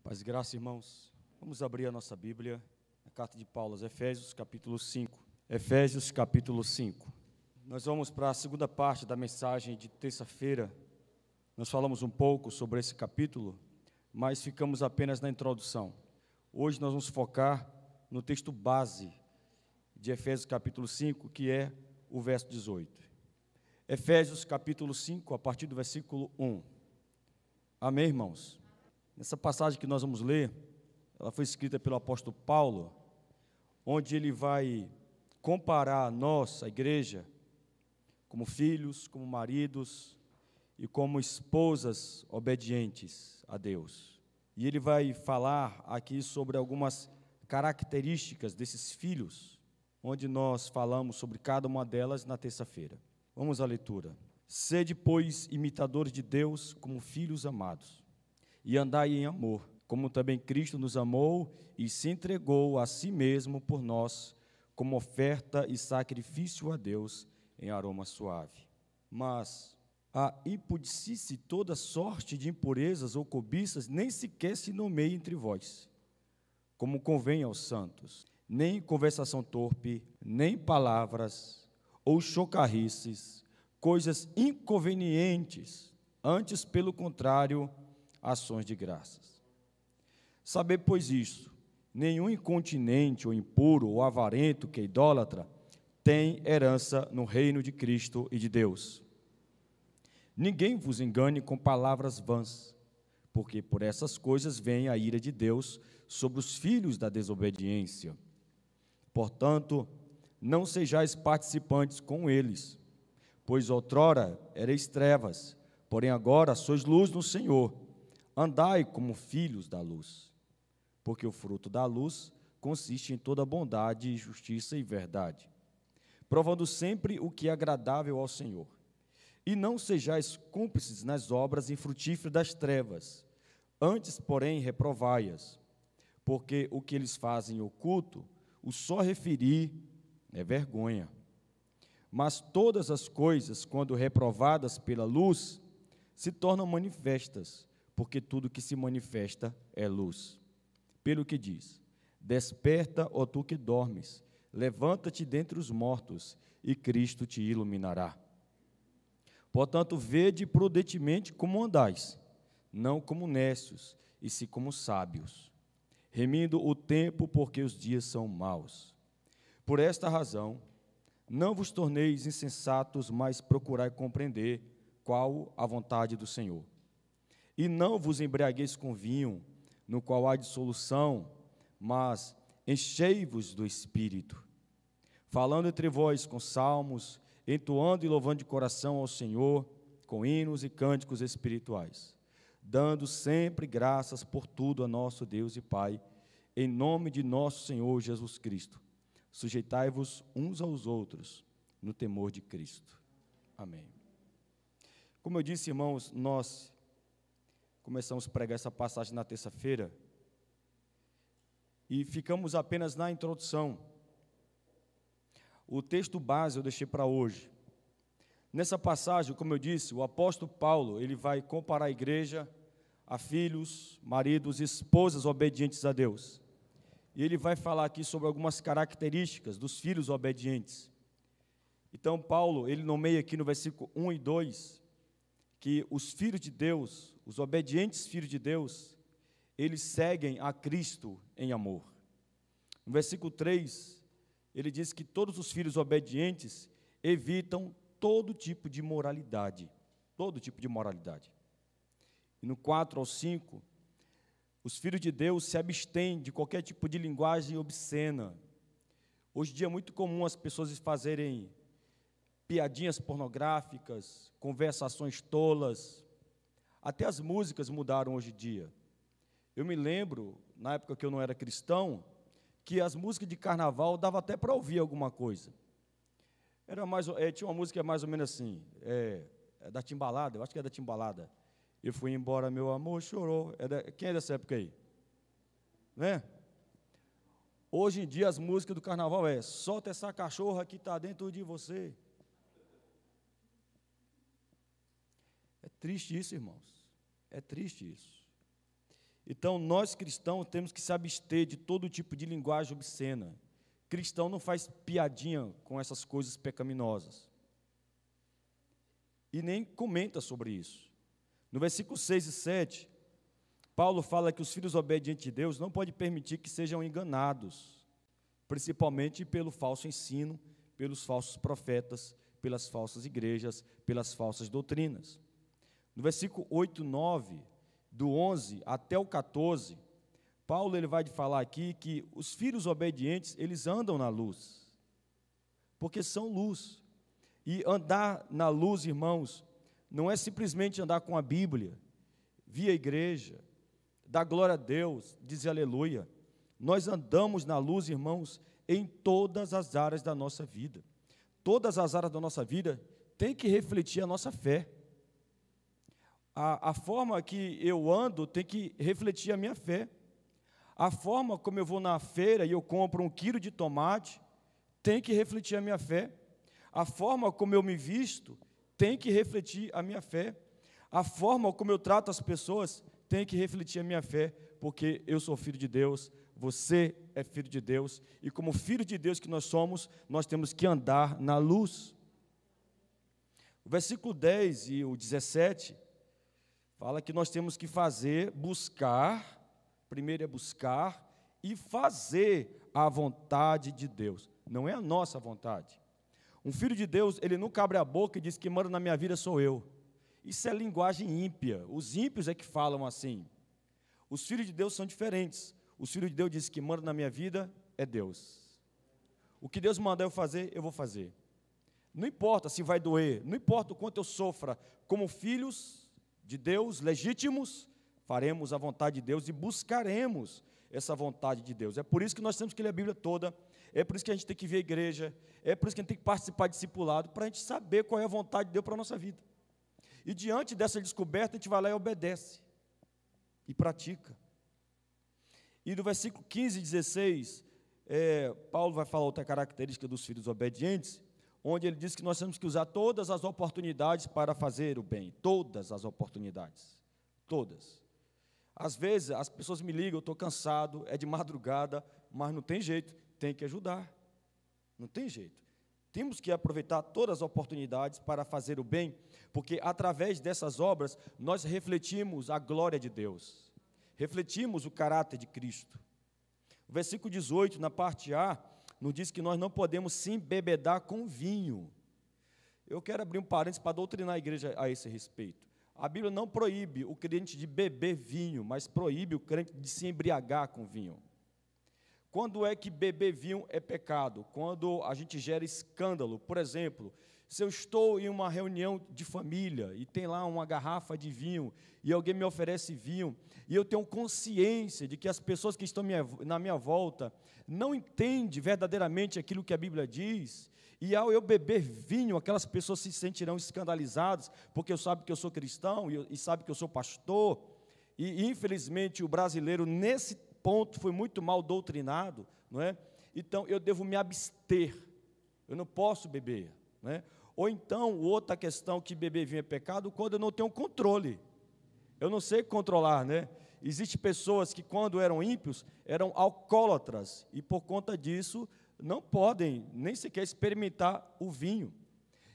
Paz e graça, irmãos. Vamos abrir a nossa Bíblia, a carta de Paulo aos Efésios, capítulo 5. Efésios, capítulo 5. Nós vamos para a segunda parte da mensagem de terça-feira. Nós falamos um pouco sobre esse capítulo, mas ficamos apenas na introdução. Hoje nós vamos focar no texto base de Efésios, capítulo 5, que é o verso 18. Efésios, capítulo 5, a partir do versículo 1. Amém, irmãos? Nessa passagem que nós vamos ler, ela foi escrita pelo apóstolo Paulo, onde ele vai comparar nós, a igreja, como filhos, como maridos e como esposas obedientes a Deus. E ele vai falar aqui sobre algumas características desses filhos, onde nós falamos sobre cada uma delas na terça-feira. Vamos à leitura. Sede, pois, imitadores de Deus como filhos amados, e andai em amor, como também Cristo nos amou e se entregou a si mesmo por nós, como oferta e sacrifício a Deus em aroma suave. Mas a impudicice toda sorte de impurezas ou cobiças nem sequer se nomeie entre vós, como convém aos santos, nem conversação torpe, nem palavras ou chocarrices, coisas inconvenientes, antes, pelo contrário, ações de graças. Saber, pois, isto: nenhum incontinente ou impuro ou avarento que é idólatra tem herança no reino de Cristo e de Deus. Ninguém vos engane com palavras vãs, porque por essas coisas vem a ira de Deus sobre os filhos da desobediência. Portanto, não sejais participantes com eles, pois outrora erais trevas, porém agora sois luz no Senhor. Andai como filhos da luz, porque o fruto da luz consiste em toda bondade, justiça e verdade, provando sempre o que é agradável ao Senhor. E não sejais cúmplices nas obras infrutíferas das trevas, antes, porém, reprovai-as, porque o que eles fazem oculto, o só referir é vergonha. Mas todas as coisas, quando reprovadas pela luz, se tornam manifestas, porque tudo que se manifesta é luz. Pelo que diz: desperta, ó tu que dormes, levanta-te dentre os mortos, e Cristo te iluminará. Portanto, vede prudentemente como andais, não como necios, e sim como sábios, remindo o tempo, porque os dias são maus. Por esta razão, não vos torneis insensatos, mas procurai compreender qual a vontade do Senhor. E não vos embriagueis com vinho, no qual há dissolução, mas enchei-vos do Espírito, falando entre vós com salmos, entoando e louvando de coração ao Senhor, com hinos e cânticos espirituais, dando sempre graças por tudo a nosso Deus e Pai, em nome de nosso Senhor Jesus Cristo. Sujeitai-vos uns aos outros, no temor de Cristo. Amém. Como eu disse, irmãos, nós começamos a pregar essa passagem na terça-feira e ficamos apenas na introdução. O texto base eu deixei para hoje. Nessa passagem, como eu disse, o apóstolo Paulo, ele vai comparar a igreja a filhos, maridos e esposas obedientes a Deus. E ele vai falar aqui sobre algumas características dos filhos obedientes. Então, Paulo, ele nomeia aqui no versículo 1 e 2, que os filhos de Deus, os obedientes filhos de Deus, eles seguem a Cristo em amor. No versículo 3, ele diz que todos os filhos obedientes evitam todo tipo de moralidade, todo tipo de moralidade. E no 4 ao 5, os filhos de Deus se abstêm de qualquer tipo de linguagem obscena. Hoje em dia é muito comum as pessoas fazerem piadinhas pornográficas, conversações tolas. Até as músicas mudaram hoje em dia. Eu me lembro, na época que eu não era cristão, que as músicas de carnaval dava até para ouvir alguma coisa. Tinha uma música mais ou menos assim, da Timbalada, eu acho que é da Timbalada. Eu fui embora, meu amor chorou. Quem é dessa época aí? Né? Hoje em dia as músicas do carnaval solta essa cachorra que está dentro de você. É triste isso, irmãos. É triste isso. Então, nós cristãos temos que se abster de todo tipo de linguagem obscena. Cristão não faz piadinha com essas coisas pecaminosas. E nem comenta sobre isso. No versículo 6 e 7, Paulo fala que os filhos obedientes de Deus não podem permitir que sejam enganados, principalmente pelo falso ensino, pelos falsos profetas, pelas falsas igrejas, pelas falsas doutrinas. No versículo 8 e 9, do 11 até o 14, Paulo ele vai falar aqui que os filhos obedientes, eles andam na luz, porque são luz. E andar na luz, irmãos, não é simplesmente andar com a Bíblia, vir à igreja, dar glória a Deus, dizer aleluia. Nós andamos na luz, irmãos, em todas as áreas da nossa vida. Todas as áreas da nossa vida têm que refletir a nossa fé. A forma que eu ando tem que refletir a minha fé. A forma como eu vou na feira e eu compro 1 quilo de tomate tem que refletir a minha fé. A forma como eu me visto tem que refletir a minha fé. A forma como eu trato as pessoas tem que refletir a minha fé, porque eu sou filho de Deus, você é filho de Deus, e como filho de Deus que nós somos, nós temos que andar na luz. O versículo 10 e o 17 fala que nós temos que fazer, buscar, primeiro é buscar e fazer a vontade de Deus, não é a nossa vontade. Um filho de Deus, ele nunca abre a boca e diz que manda na minha vida sou eu. Isso é linguagem ímpia, os ímpios é que falam assim. Os filhos de Deus são diferentes. Os filhos de Deus dizem que manda na minha vida é Deus. O que Deus mandar eu fazer, eu vou fazer. Não importa se vai doer, não importa o quanto eu sofra, como filhos de Deus legítimos, faremos a vontade de Deus e buscaremos essa vontade de Deus. É por isso que nós temos que ler a Bíblia toda, é por isso que a gente tem que ver a igreja, é por isso que a gente tem que participar de discipulado, para a gente saber qual é a vontade de Deus para a nossa vida. E diante dessa descoberta, a gente vai lá e obedece, e pratica. E no versículo 15 e 16, Paulo vai falar outra característica dos filhos obedientes, onde ele diz que nós temos que usar todas as oportunidades para fazer o bem, todas as oportunidades, todas. Às vezes, as pessoas me ligam, eu estou cansado, é de madrugada, mas não tem jeito, tem que ajudar, não tem jeito. Temos que aproveitar todas as oportunidades para fazer o bem, porque através dessas obras, nós refletimos a glória de Deus, refletimos o caráter de Cristo. O versículo 18, na parte A, nos diz que nós não podemos se embebedar com vinho. Eu quero abrir um parênteses para doutrinar a igreja a esse respeito. A Bíblia não proíbe o crente de beber vinho, mas proíbe o crente de se embriagar com vinho. Quando é que beber vinho é pecado? Quando a gente gera escândalo. Por exemplo, se eu estou em uma reunião de família e tem lá uma garrafa de vinho e alguém me oferece vinho e eu tenho consciência de que as pessoas que estão na minha volta não entendem verdadeiramente aquilo que a Bíblia diz, e ao eu beber vinho, aquelas pessoas se sentirão escandalizadas, porque eu sabe que eu sou cristão e sabe que eu sou pastor, e infelizmente o brasileiro nesse ponto foi muito mal doutrinado, não é? Então eu devo me abster, eu não posso beber, não é? Ou então, outra questão que beber vinho é pecado, quando eu não tenho controle, eu não sei controlar, né? Existem pessoas que quando eram ímpios, eram alcoólatras, e por conta disso, não podem nem sequer experimentar o vinho.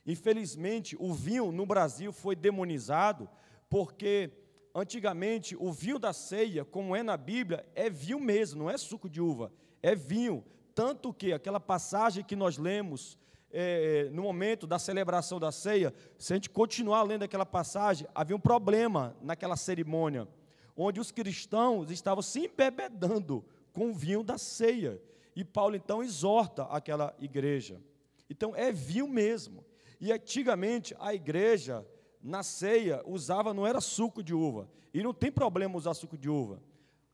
Infelizmente, o vinho no Brasil foi demonizado, porque antigamente o vinho da ceia, como é na Bíblia, é vinho mesmo, não é suco de uva, é vinho. Tanto que aquela passagem que nós lemos no momento da celebração da ceia, se a gente continuar lendo aquela passagem, havia um problema naquela cerimônia, onde os cristãos estavam se embebedando com o vinho da ceia. E Paulo, então, exorta aquela igreja. Então, é vinho mesmo. E, antigamente, a igreja, na ceia, usava, não era suco de uva. E não tem problema usar suco de uva,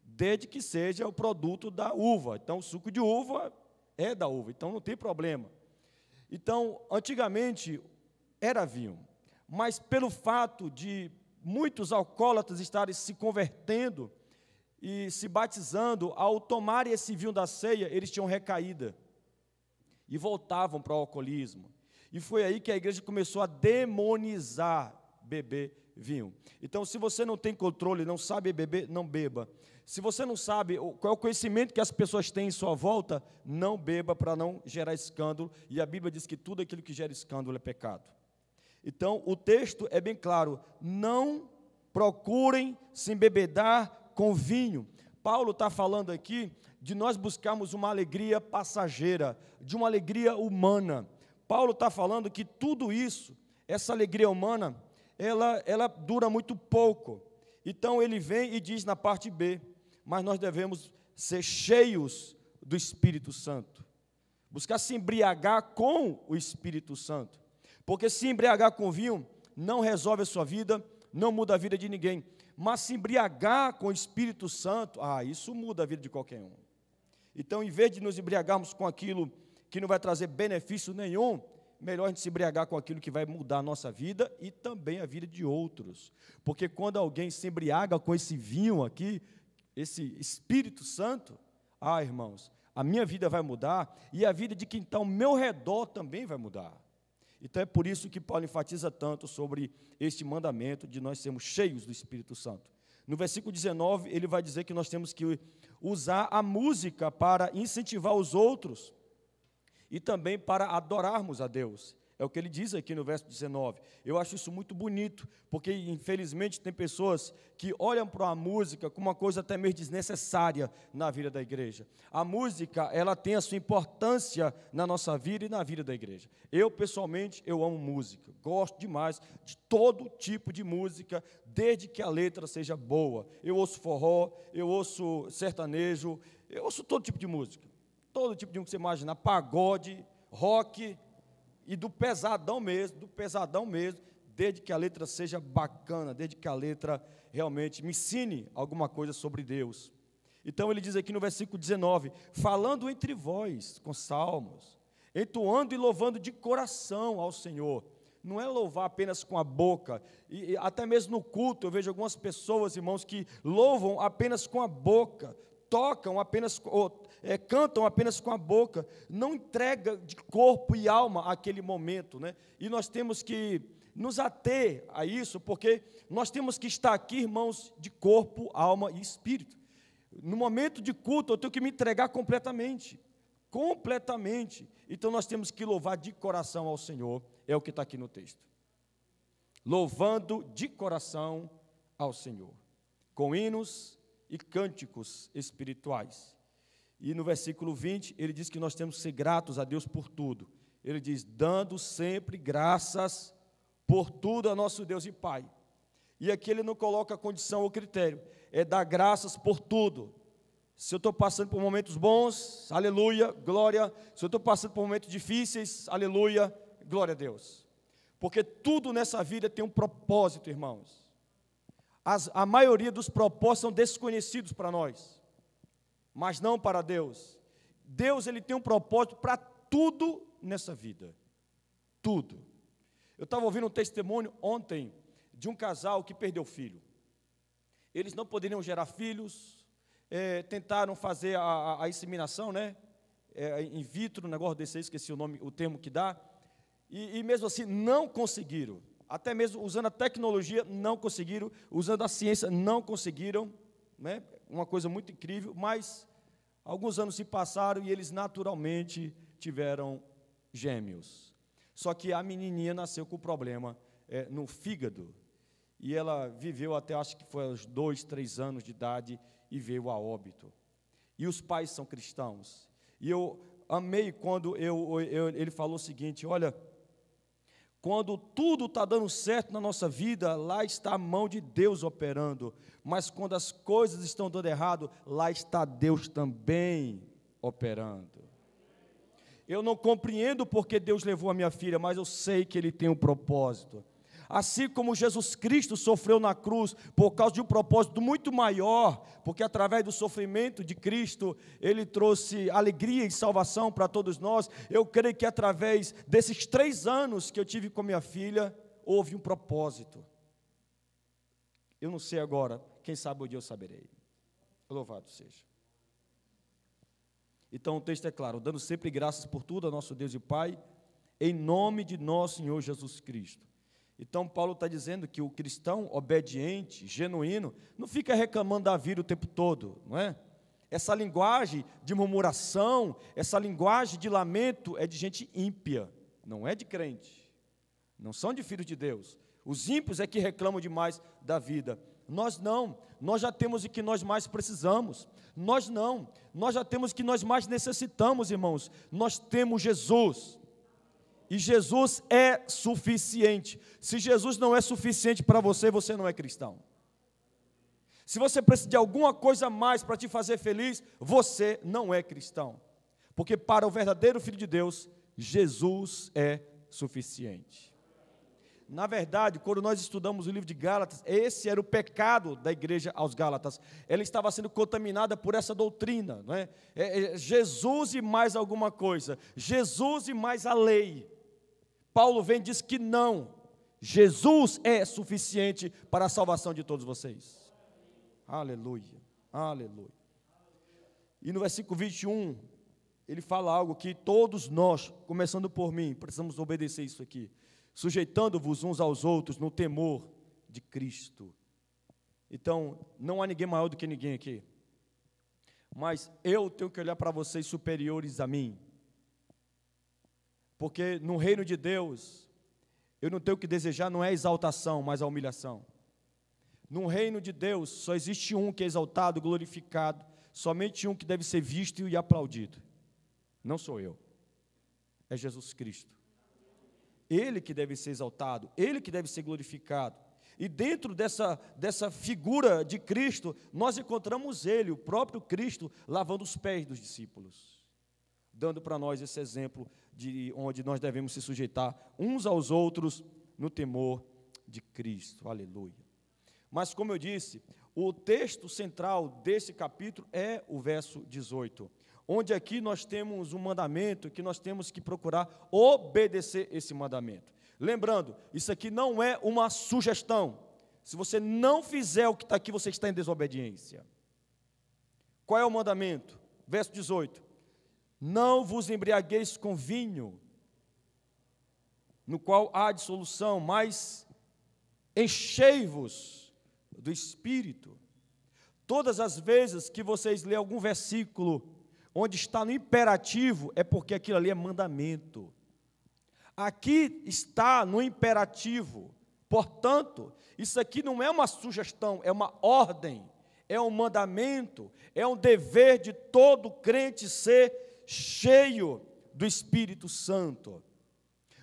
desde que seja o produto da uva. Então, o suco de uva é da uva, então não tem problema. Então, antigamente, era vinho. Mas, pelo fato de muitos alcoólatras estarem se convertendo e se batizando, ao tomarem esse vinho da ceia, eles tinham recaída e voltavam para o alcoolismo. E foi aí que a igreja começou a demonizar beber vinho. Então, se você não tem controle, não sabe beber, não beba. Se você não sabe qual é o conhecimento que as pessoas têm em sua volta, não beba para não gerar escândalo. E a Bíblia diz que tudo aquilo que gera escândalo é pecado. Então, o texto é bem claro: não procurem se embebedar com vinho. Paulo está falando aqui de nós buscarmos uma alegria passageira, de uma alegria humana. Paulo está falando que tudo isso, essa alegria humana, ela dura muito pouco. Então ele vem e diz na parte B, mas nós devemos ser cheios do Espírito Santo. Buscar se embriagar com o Espírito Santo. Porque se embriagar com vinho não resolve a sua vida, não muda a vida de ninguém. Mas se embriagar com o Espírito Santo, isso muda a vida de qualquer um. Então, em vez de nos embriagarmos com aquilo que não vai trazer benefício nenhum, melhor a gente se embriagar com aquilo que vai mudar a nossa vida e também a vida de outros. Porque quando alguém se embriaga com esse vinho aqui, esse Espírito Santo, irmãos, a minha vida vai mudar e a vida de quem está ao meu redor também vai mudar. Então é por isso que Paulo enfatiza tanto sobre este mandamento de nós sermos cheios do Espírito Santo. No versículo 19, ele vai dizer que nós temos que usar a música para incentivar os outros e também para adorarmos a Deus. É o que ele diz aqui no verso 19. Eu acho isso muito bonito, porque infelizmente tem pessoas que olham para a música como uma coisa até meio desnecessária na vida da igreja. A música, ela tem a sua importância na nossa vida e na vida da igreja. Eu, pessoalmente, eu amo música. Gosto demais de todo tipo de música, desde que a letra seja boa. Eu ouço forró, eu ouço sertanejo, eu ouço todo tipo de música. Todo tipo de música que você imaginar, pagode, rock, e do pesadão mesmo, desde que a letra seja bacana, desde que a letra realmente me ensine alguma coisa sobre Deus. Então ele diz aqui no versículo 19, falando entre vós, com salmos, entoando e louvando de coração ao Senhor. Não é louvar apenas com a boca, e até mesmo no culto eu vejo algumas pessoas, irmãos, que louvam apenas com a boca, tocam apenas, cantam apenas com a boca, não entrega de corpo e alma aquele momento, né? E nós temos que nos ater a isso, porque nós temos que estar aqui, irmãos, de corpo, alma e espírito. No momento de culto, eu tenho que me entregar completamente, então nós temos que louvar de coração ao Senhor, é o que está aqui no texto. Louvando de coração ao Senhor, com hinos e cânticos espirituais. E no versículo 20, ele diz que nós temos que ser gratos a Deus por tudo. Ele diz, dando sempre graças por tudo a nosso Deus e Pai. E aqui ele não coloca a condição ou critério, é dar graças por tudo. Se eu estou passando por momentos bons, aleluia, glória. Se eu estou passando por momentos difíceis, aleluia, glória a Deus. Porque tudo nessa vida tem um propósito, irmãos. A maioria dos propósitos são desconhecidos para nós, mas não para Deus. Deus, ele tem um propósito para tudo nessa vida, tudo. Eu estava ouvindo um testemunho ontem de um casal que perdeu filho. Eles não poderiam gerar filhos, tentaram fazer a inseminação, né? In vitro, um negócio desse aí, esqueci o nome, o termo que dá, e mesmo assim não conseguiram. Até mesmo usando a tecnologia, não conseguiram, usando a ciência, não conseguiram, né? Uma coisa muito incrível, mas alguns anos se passaram e eles naturalmente tiveram gêmeos. Só que a menininha nasceu com problema no fígado, e ela viveu até, acho que foi aos 2, 3 anos de idade, e veio a óbito. E os pais são cristãos. E eu amei quando ele falou o seguinte, olha, quando tudo está dando certo na nossa vida, lá está a mão de Deus operando. Mas quando as coisas estão dando errado, lá está Deus também operando. Eu não compreendo porque Deus levou a minha filha, mas eu sei que Ele tem um propósito. Assim como Jesus Cristo sofreu na cruz por causa de um propósito muito maior, porque através do sofrimento de Cristo, Ele trouxe alegria e salvação para todos nós. Eu creio que através desses 3 anos que eu tive com minha filha, houve um propósito. Eu não sei agora, quem sabe um dia eu saberei. Louvado seja. Então o texto é claro, dando sempre graças por tudo a nosso Deus e Pai, em nome de nosso Senhor Jesus Cristo. Então, Paulo está dizendo que o cristão obediente, genuíno, não fica reclamando da vida o tempo todo, não é? Essa linguagem de murmuração, essa linguagem de lamento é de gente ímpia, não é de crente, não são de filhos de Deus. Os ímpios é que reclamam demais da vida. Nós não, nós já temos o que nós mais precisamos. Nós não, nós já temos o que nós mais necessitamos, irmãos. Nós temos Jesus. E Jesus é suficiente. Se Jesus não é suficiente para você, você não é cristão. Se você precisa de alguma coisa a mais para te fazer feliz, você não é cristão. Porque para o verdadeiro Filho de Deus, Jesus é suficiente. Na verdade, quando nós estudamos o livro de Gálatas, esse era o pecado da igreja aos Gálatas. Ela estava sendo contaminada por essa doutrina, não é? Jesus e mais alguma coisa, Jesus e mais a lei. Paulo vem e diz que não, Jesus é suficiente para a salvação de todos vocês. Aleluia, aleluia. E no versículo 21, ele fala algo que todos nós, começando por mim, precisamos obedecer isso aqui. Sujeitando-vos uns aos outros no temor de Cristo. Então, não há ninguém maior do que ninguém aqui. Mas eu tenho que olhar para vocês superiores a mim. Porque no reino de Deus, eu não tenho que desejar, não é a exaltação, mas a humilhação. No reino de Deus, só existe um que é exaltado, glorificado, somente um que deve ser visto e aplaudido. Não sou eu, é Jesus Cristo. Ele que deve ser exaltado, Ele que deve ser glorificado. E dentro dessa figura de Cristo, nós encontramos Ele, o próprio Cristo, lavando os pés dos discípulos, dando para nós esse exemplo de onde nós devemos se sujeitar uns aos outros no temor de Cristo. Aleluia. Mas como eu disse, o texto central desse capítulo é o verso 18. Onde aqui nós temos um mandamento que nós temos que procurar obedecer esse mandamento. Lembrando, isso aqui não é uma sugestão. Se você não fizer o que está aqui, você está em desobediência. Qual é o mandamento? Verso 18. Não vos embriagueis com vinho, no qual há dissolução, mas enchei-vos do Espírito. Todas as vezes que vocês lêem algum versículo onde está no imperativo, é porque aquilo ali é mandamento. Aqui está no imperativo. Portanto, isso aqui não é uma sugestão, é uma ordem, é um mandamento, é um dever de todo crente ser cheio do Espírito Santo.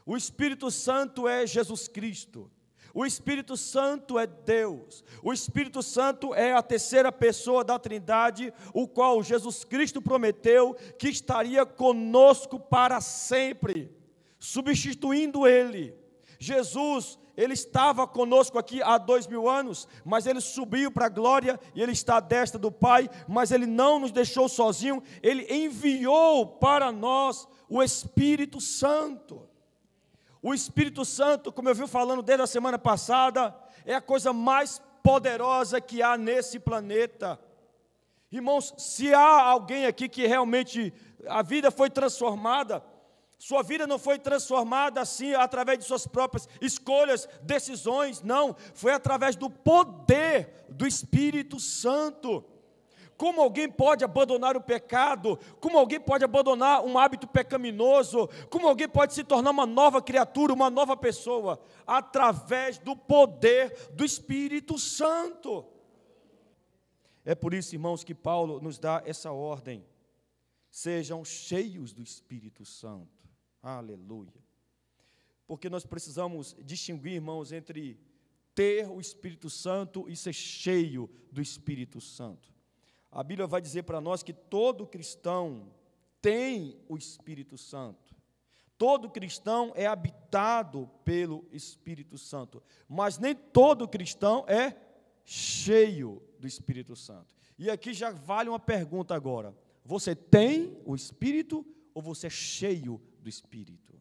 O Espírito Santo é Jesus Cristo. O Espírito Santo é Deus. O Espírito Santo é a terceira pessoa da Trindade, o qual Jesus Cristo prometeu que estaria conosco para sempre, substituindo Ele. Jesus, Ele estava conosco aqui há 2000 anos, mas Ele subiu para a glória e Ele está à destra do Pai, mas Ele não nos deixou sozinho, Ele enviou para nós o Espírito Santo. O Espírito Santo, como eu vi falando desde a semana passada, é a coisa mais poderosa que há nesse planeta. Irmãos, se há alguém aqui que realmente a vida foi transformada, sua vida não foi transformada assim através de suas próprias escolhas, decisões, não, foi através do poder do Espírito Santo. Como alguém pode abandonar o pecado? Como alguém pode abandonar um hábito pecaminoso? Como alguém pode se tornar uma nova criatura, uma nova pessoa? Através do poder do Espírito Santo. É por isso, irmãos, que Paulo nos dá essa ordem. Sejam cheios do Espírito Santo. Aleluia. Porque nós precisamos distinguir, irmãos, entre ter o Espírito Santo e ser cheio do Espírito Santo. A Bíblia vai dizer para nós que todo cristão tem o Espírito Santo. Todo cristão é habitado pelo Espírito Santo. Mas nem todo cristão é cheio do Espírito Santo. E aqui já vale uma pergunta agora. Você tem o Espírito ou você é cheio do Espírito?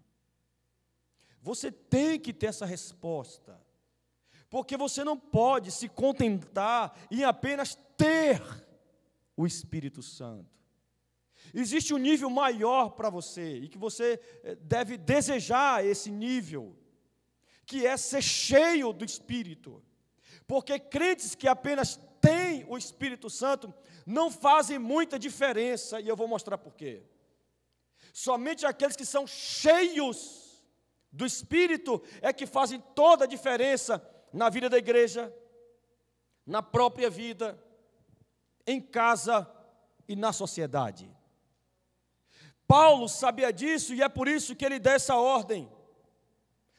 Você tem que ter essa resposta. Porque você não pode se contentar em apenas ter o Espírito Santo. Existe um nível maior para você, e que você deve desejar esse nível. que é ser cheio do Espírito. Porque crentes que apenas têm o Espírito Santo não fazem muita diferença, e eu vou mostrar por quê. Somente aqueles que são cheios do Espírito é que fazem toda a diferença na vida da igreja, na própria vida, em casa e na sociedade. Paulo sabia disso e é por isso que ele dá essa ordem.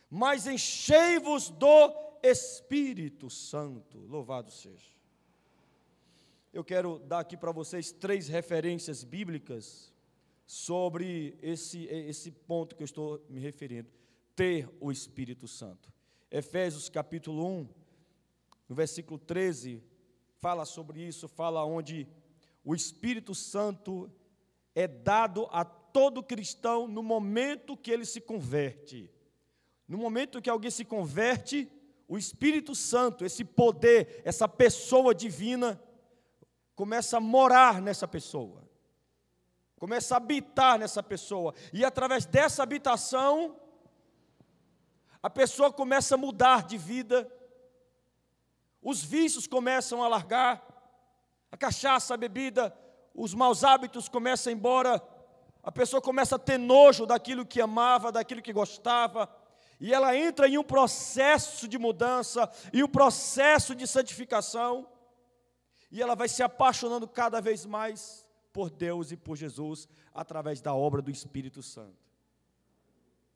Mas enchei-vos do Espírito Santo. Louvado seja. Eu quero dar aqui para vocês 3 referências bíblicas sobre esse ponto que eu estou me referindo. Ter o Espírito Santo. Efésios capítulo 1, no versículo 13, fala sobre isso, fala onde o Espírito Santo é dado a todo cristão no momento que ele se converte. No momento que alguém se converte, o Espírito Santo, esse poder, essa pessoa divina, começa a morar nessa pessoa, começa a habitar nessa pessoa, e através dessa habitação, a pessoa começa a mudar de vida, os vícios começam a largar, a cachaça, a bebida, os maus hábitos começam a ir embora, a pessoa começa a ter nojo daquilo que amava, daquilo que gostava, e ela entra em um processo de mudança, em um processo de santificação, e ela vai se apaixonando cada vez mais por Deus e por Jesus, através da obra do Espírito Santo.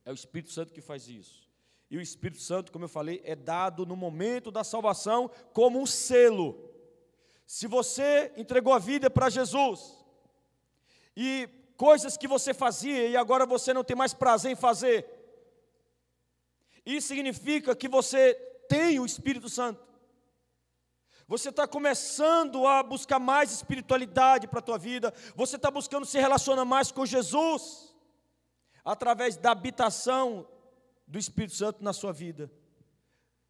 É o Espírito Santo que faz isso. E o Espírito Santo, como eu falei, é dado no momento da salvação como um selo. Se você entregou a vida para Jesus, e coisas que você fazia, e agora você não tem mais prazer em fazer, isso significa que você tem o Espírito Santo. Você está começando a buscar mais espiritualidade para a tua vida, você está buscando se relacionar mais com Jesus, através da habitação do Espírito Santo na sua vida.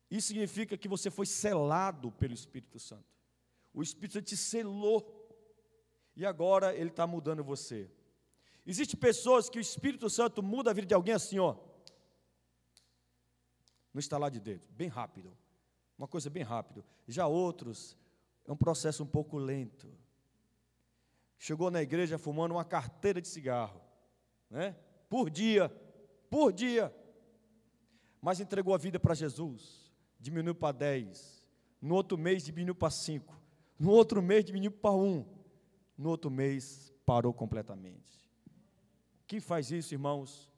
Isso significa que você foi selado pelo Espírito Santo. O Espírito Santo te selou, e agora ele está mudando você. Existem pessoas que o Espírito Santo muda a vida de alguém assim, ó, no estalar de dedo, bem rápido. Uma coisa bem rápida. Já outros, é um processo um pouco lento. Chegou na igreja fumando uma carteira de cigarro, né? Por dia. Mas entregou a vida para Jesus, diminuiu para 10. No outro mês diminuiu para 5. No outro mês diminuiu para 1. No outro mês parou completamente. Quem faz isso, irmãos?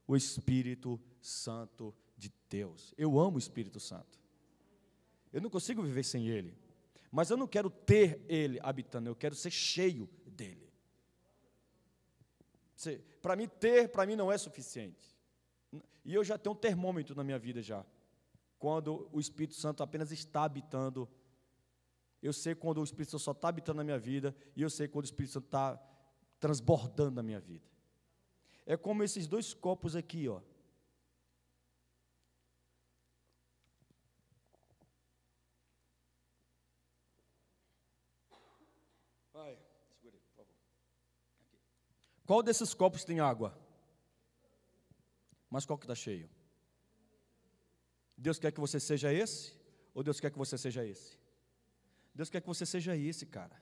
O Espírito Santo de Deus. Eu amo o Espírito Santo. Eu não consigo viver sem Ele, mas eu não quero ter Ele habitando, eu quero ser cheio dEle. Para mim não é suficiente, e eu já tenho um termômetro na minha vida já, quando o Espírito Santo apenas está habitando, eu sei quando o Espírito Santo só está habitando na minha vida, e eu sei quando o Espírito Santo está transbordando na minha vida. É como esses 2 copos aqui, ó. Segura aí, por favor. Aqui. Qual desses copos tem água? Mas qual que está cheio? Deus quer que você seja esse? Ou Deus quer que você seja esse? Deus quer que você seja esse, cara.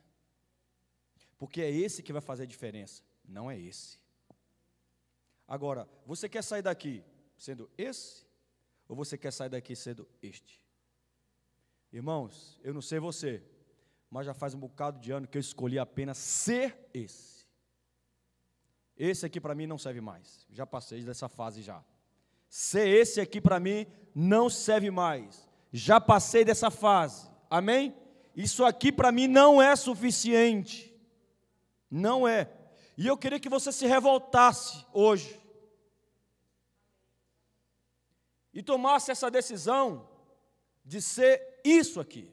Porque é esse que vai fazer a diferença, não é esse. Agora, você quer sair daqui sendo esse? Ou você quer sair daqui sendo este? Irmãos, eu não sei você, mas já faz um bocado de ano que eu escolhi apenas ser esse. Esse aqui para mim não serve mais, já passei dessa fase já. Ser esse aqui para mim não serve mais, já passei dessa fase, amém? Isso aqui para mim não é suficiente, não é. E eu queria que você se revoltasse hoje, e tomasse essa decisão de ser isso aqui.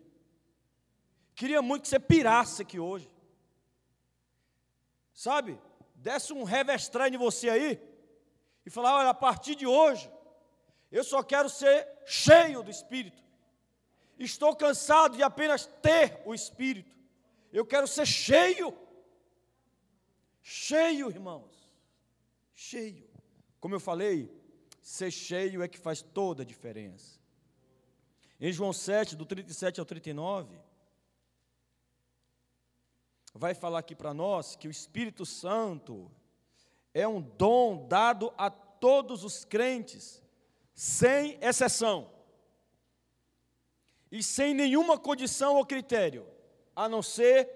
Queria muito que você pirasse aqui hoje, sabe? Desse um revestrar em você aí, e falar, olha, a partir de hoje, eu só quero ser cheio do Espírito. Estou cansado de apenas ter o Espírito. Eu quero ser cheio. Cheio, irmãos. Cheio. Como eu falei, ser cheio é que faz toda a diferença. Em João 7, do 37 ao 39, vai falar aqui para nós que o Espírito Santo é um dom dado a todos os crentes, sem exceção, e sem nenhuma condição ou critério, a não ser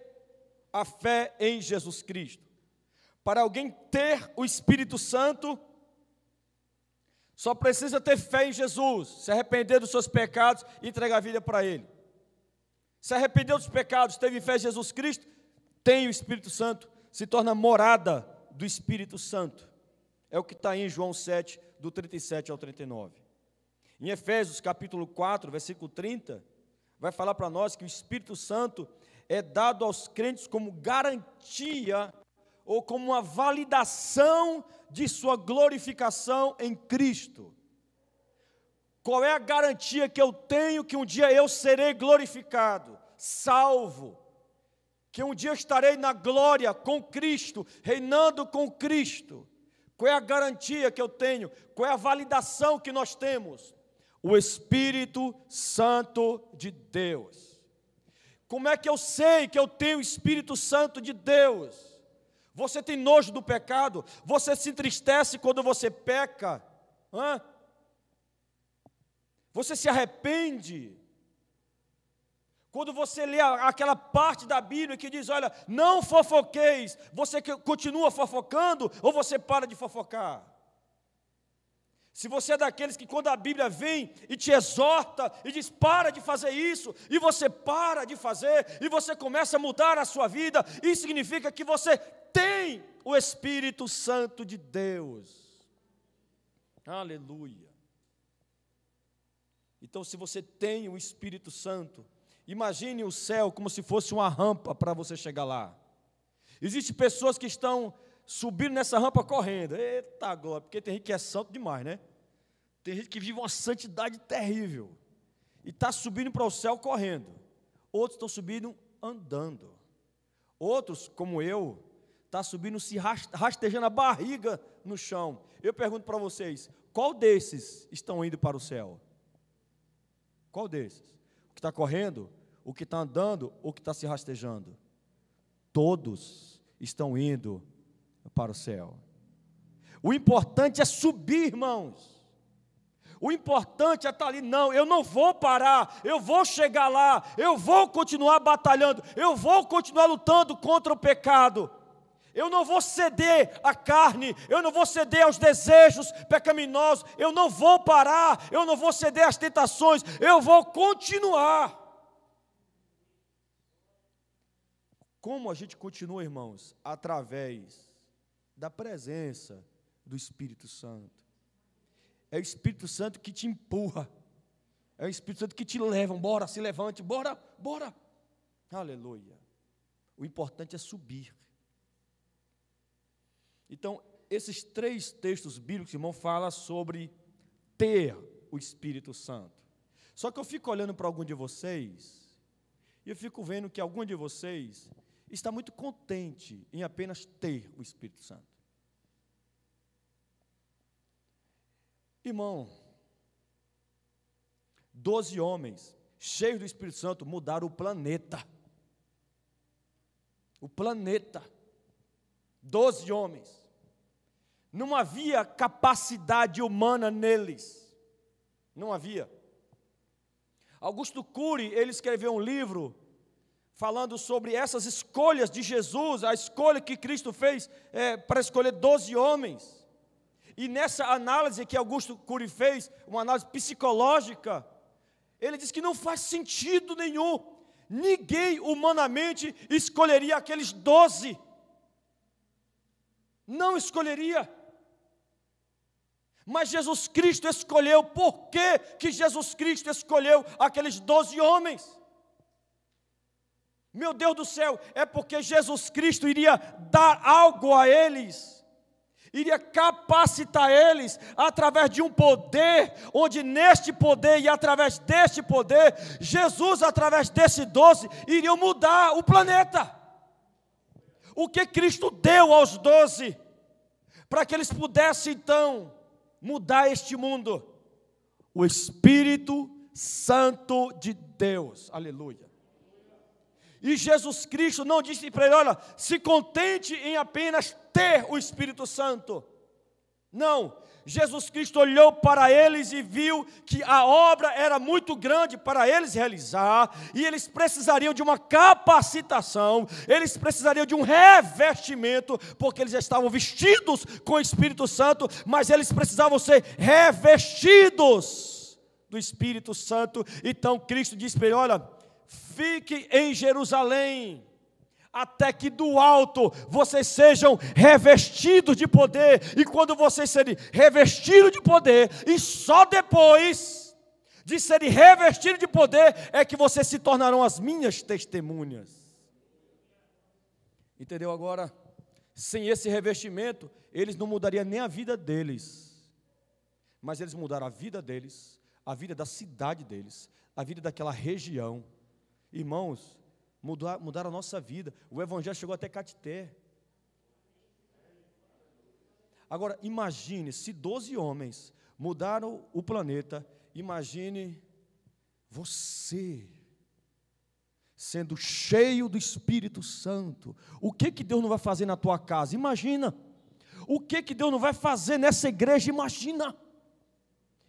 a fé em Jesus Cristo. Para alguém ter o Espírito Santo, só precisa ter fé em Jesus, se arrepender dos seus pecados e entregar a vida para Ele. Se arrependeu dos pecados, teve fé em Jesus Cristo, tem o Espírito Santo, se torna morada do Espírito Santo. É o que está em João 7, do 37 ao 39. Em Efésios capítulo 4, versículo 30, vai falar para nós que o Espírito Santo é dado aos crentes como garantia ou como uma validação de sua glorificação em Cristo. Qual é a garantia que eu tenho que um dia eu serei glorificado, salvo, que um dia eu estarei na glória com Cristo, reinando com Cristo? Qual é a garantia que eu tenho? Qual é a validação que nós temos? O Espírito Santo de Deus. Como é que eu sei que eu tenho o Espírito Santo de Deus? Você tem nojo do pecado? Você se entristece quando você peca? Você se arrepende? Quando você lê aquela parte da Bíblia que diz, olha, não fofoqueis, você continua fofocando ou você para de fofocar? Se você é daqueles que quando a Bíblia vem e te exorta e diz, para de fazer isso, e você para de fazer, e você começa a mudar a sua vida, isso significa que você tem o Espírito Santo de Deus. Aleluia. Então, se você tem o Espírito Santo, imagine o céu como se fosse uma rampa para você chegar lá. Existem pessoas que estão subindo nessa rampa correndo. Eita glória, porque tem gente que é santo demais, né? Tem gente que vive uma santidade terrível e está subindo para o céu correndo. Outros estão subindo andando. Outros, como eu, estão subindo se rastejando a barriga no chão. Eu pergunto para vocês, qual desses estão indo para o céu? Qual desses? O que está correndo, o que está andando, ou o que está se rastejando? Todos estão indo para o céu. O importante é subir, irmãos. O importante é estar ali. Não, eu não vou parar, eu vou chegar lá, eu vou continuar batalhando, eu vou continuar lutando contra o pecado. Eu não vou ceder à carne, eu não vou ceder aos desejos pecaminosos, eu não vou parar, eu não vou ceder às tentações, eu vou continuar. Como a gente continua, irmãos? Através da presença do Espírito Santo. É o Espírito Santo que te empurra, é o Espírito Santo que te leva, bora, se levante, bora, bora. Aleluia. O importante é subir. Então, esses 3 textos bíblicos, irmão, falam sobre ter o Espírito Santo. Só que eu fico olhando para algum de vocês, e eu fico vendo que algum de vocês está muito contente em apenas ter o Espírito Santo. Irmão, 12 homens cheios do Espírito Santo mudaram o planeta. O planeta. 12 homens. Não havia capacidade humana neles. Não havia. Augusto Cury, ele escreveu um livro falando sobre essas escolhas de Jesus, a escolha que Cristo fez para escolher 12 homens. E nessa análise que Augusto Cury fez, uma análise psicológica, ele diz que não faz sentido nenhum. Ninguém humanamente escolheria aqueles 12. Não escolheria. Mas Jesus Cristo escolheu. Por que Jesus Cristo escolheu aqueles 12 homens? Meu Deus do céu, é porque Jesus Cristo iria dar algo a eles, iria capacitar eles através de um poder, onde neste poder e através deste poder, Jesus, através desse 12, iria mudar o planeta. O que Cristo deu aos 12, para que eles pudessem então mudar este mundo? O Espírito Santo de Deus. Aleluia. E Jesus Cristo não disse para ele: olha, se contente em apenas ter o Espírito Santo. Não, Jesus Cristo olhou para eles e viu que a obra era muito grande para eles realizar, e eles precisariam de uma capacitação, eles precisariam de um revestimento, porque eles já estavam vestidos com o Espírito Santo, mas eles precisavam ser revestidos do Espírito Santo. Então Cristo disse para ele: olha, fique em Jerusalém, até que do alto vocês sejam revestidos de poder. E quando vocês serem revestidos de poder, e só depois de serem revestidos de poder, é que vocês se tornarão as minhas testemunhas. Entendeu agora? Sem esse revestimento, eles não mudariam nem a vida deles, mas eles mudaram a vida deles, a vida da cidade deles, a vida daquela região. Irmãos, mudaram a nossa vida. O Evangelho chegou até Catité. Agora, imagine, se 12 homens mudaram o planeta, imagine você, sendo cheio do Espírito Santo. O que Deus não vai fazer na tua casa? Imagina. O que Deus não vai fazer nessa igreja? Imagina.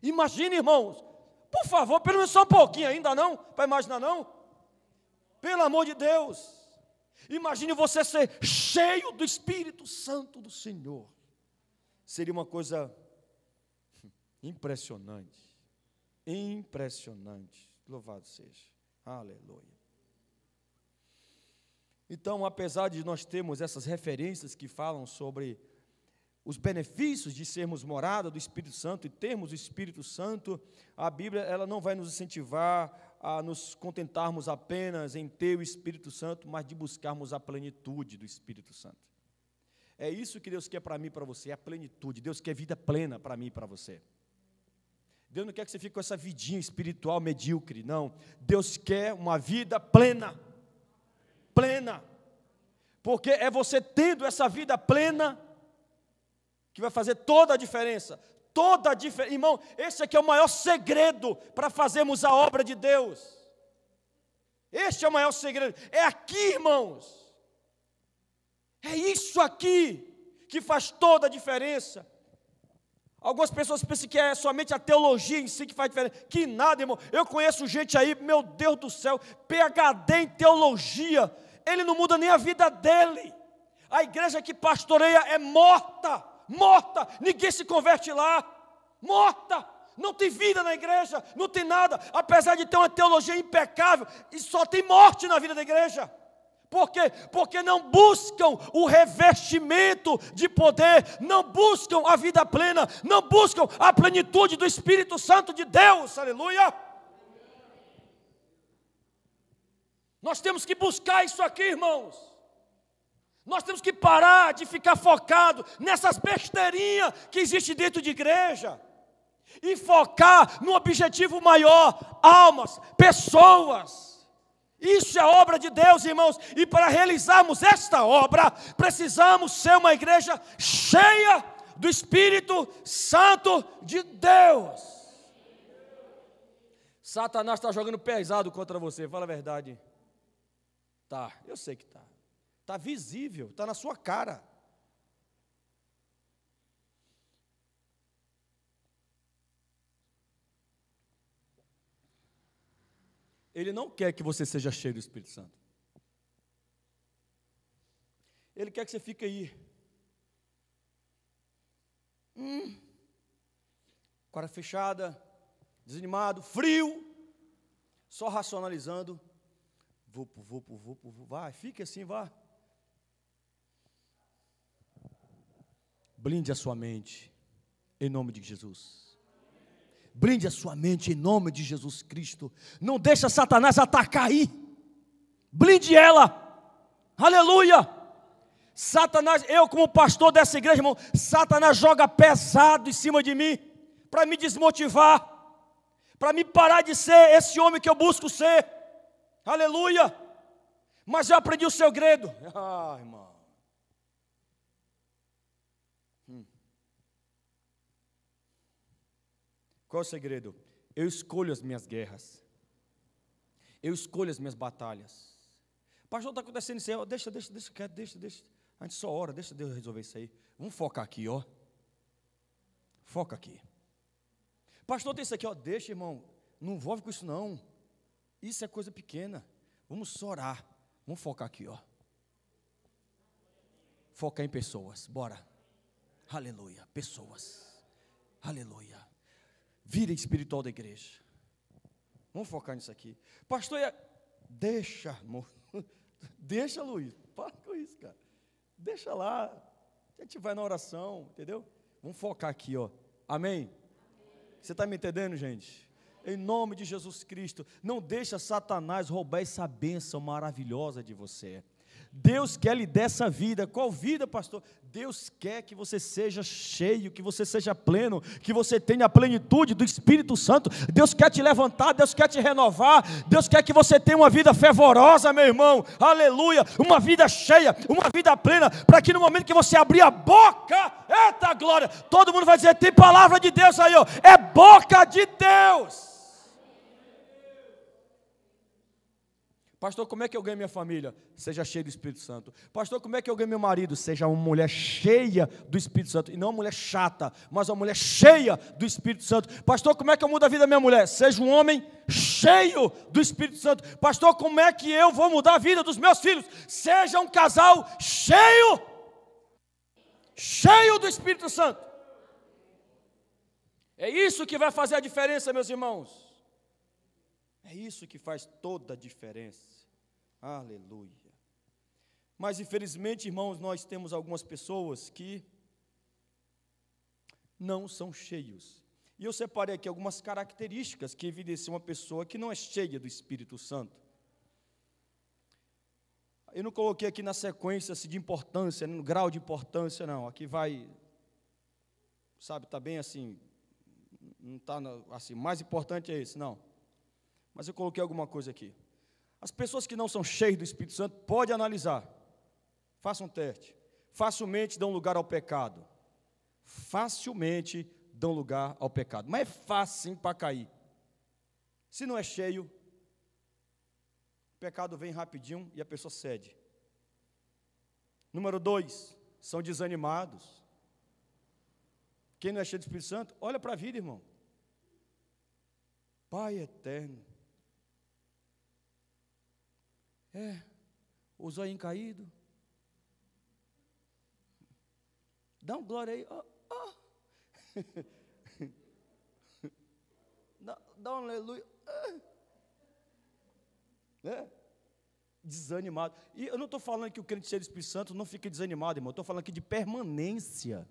Imagina, irmãos. Por favor, pelo menos só um pouquinho ainda não, para imaginar não. Pelo amor de Deus, imagine você ser cheio do Espírito Santo do Senhor. Seria uma coisa impressionante. Impressionante. Louvado seja. Aleluia. Então, apesar de nós termos essas referências que falam sobre os benefícios de sermos morada do Espírito Santo e termos o Espírito Santo, a Bíblia ela não vai nos incentivar a nos contentarmos apenas em ter o Espírito Santo, mas de buscarmos a plenitude do Espírito Santo. É isso que Deus quer para mim e para você, a plenitude. Deus quer vida plena para mim e para você. Deus não quer que você fique com essa vidinha espiritual medíocre, não. Deus quer uma vida plena. Plena. Porque é você tendo essa vida plena que vai fazer toda a diferença. Toda a diferença. Irmão, esse aqui é o maior segredo para fazermos a obra de Deus. Este é o maior segredo. É aqui, irmãos. É isso aqui que faz toda a diferença. Algumas pessoas pensam que é somente a teologia em si que faz diferença. Que nada, irmão. Eu conheço gente aí, meu Deus do céu, PhD em teologia. Ele não muda nem a vida dele. A igreja que pastoreia é morta. Morta, ninguém se converte lá, morta, não tem vida na igreja, não tem nada, apesar de ter uma teologia impecável, e só tem morte na vida da igreja. Por quê? Porque não buscam o revestimento de poder, não buscam a vida plena, não buscam a plenitude do Espírito Santo de Deus, aleluia. Nós temos que buscar isso aqui, irmãos. Nós temos que parar de ficar focado nessas besteirinhas que existem dentro de igreja e focar no objetivo maior, almas, pessoas. Isso é obra de Deus, irmãos, e para realizarmos esta obra, precisamos ser uma igreja cheia do Espírito Santo de Deus. Satanás está jogando pesado contra você, fala a verdade. Tá, eu sei que tá. Está visível, está na sua cara. Ele não quer que você seja cheio do Espírito Santo. Ele quer que você fique aí. Cara fechada, desanimado, frio, só racionalizando. Vou, vai, fique assim, vá. Blinde a sua mente, em nome de Jesus. Blinde a sua mente, em nome de Jesus Cristo. Não deixa Satanás atacar aí. Blinde ela. Aleluia. Satanás, eu como pastor dessa igreja, irmão, Satanás joga pesado em cima de mim, para me desmotivar, para me parar de ser esse homem que eu busco ser. Aleluia. Mas eu aprendi o segredo. Irmão. Qual é o segredo? Eu escolho as minhas guerras. Eu escolho as minhas batalhas. Pastor, está acontecendo isso aí, deixa. A gente só ora, deixa Deus resolver isso aí. Vamos focar aqui, ó. Foca aqui. Pastor, tem isso aqui, ó. Deixa, irmão. Não envolve com isso, não. Isso é coisa pequena. Vamos só orar. Vamos focar aqui, ó. Focar em pessoas. Bora. Aleluia. Pessoas. Aleluia. Vida espiritual da igreja. Vamos focar nisso aqui. Pastor, deixa, amor. Deixa, Luiz. Para com isso, cara. Deixa lá. A gente vai na oração, entendeu? Vamos focar aqui, ó. Amém? Você está me entendendo, gente? Em nome de Jesus Cristo, não deixa Satanás roubar essa bênção maravilhosa de você. Deus quer lhe dar essa vida. Qual vida, pastor? Deus quer que você seja cheio, que você seja pleno, que você tenha a plenitude do Espírito Santo. Deus quer te levantar, Deus quer te renovar, Deus quer que você tenha uma vida fervorosa, meu irmão, aleluia, uma vida cheia, uma vida plena, para que no momento que você abrir a boca, eita glória, todo mundo vai dizer, tem palavra de Deus aí, ó, é boca de Deus. Pastor, como é que eu ganho minha família? Seja cheio do Espírito Santo. Pastor, como é que eu ganho meu marido? Seja uma mulher cheia do Espírito Santo. E não uma mulher chata, mas uma mulher cheia do Espírito Santo. Pastor, como é que eu mudo a vida da minha mulher? Seja um homem cheio do Espírito Santo. Pastor, como é que eu vou mudar a vida dos meus filhos? Seja um casal cheio do Espírito Santo. É isso que vai fazer a diferença, meus irmãos. É isso que faz toda a diferença. Aleluia. Mas infelizmente, irmãos, nós temos algumas pessoas que não são cheios. E eu separei aqui algumas características que evidenciam uma pessoa que não é cheia do Espírito Santo. Eu não coloquei aqui na sequência de importância, no grau de importância, não. Aqui vai, sabe, está bem assim, não está assim, mais importante é esse, não. Mas eu coloquei alguma coisa aqui. As pessoas que não são cheias do Espírito Santo, pode analisar. Faça um teste. Facilmente dão lugar ao pecado. Facilmente dão lugar ao pecado. Mas é fácil para cair. Se não é cheio, o pecado vem rapidinho e a pessoa cede. Número 2, são desanimados. Quem não é cheio do Espírito Santo, olha para a vida, irmão. Pai eterno. O zóio caído. Dá um glória aí. Dá um aleluia. Desanimado. E eu não estou falando que o crente cheio do Espírito Santo não fica desanimado, irmão. Eu estou falando aqui de permanência.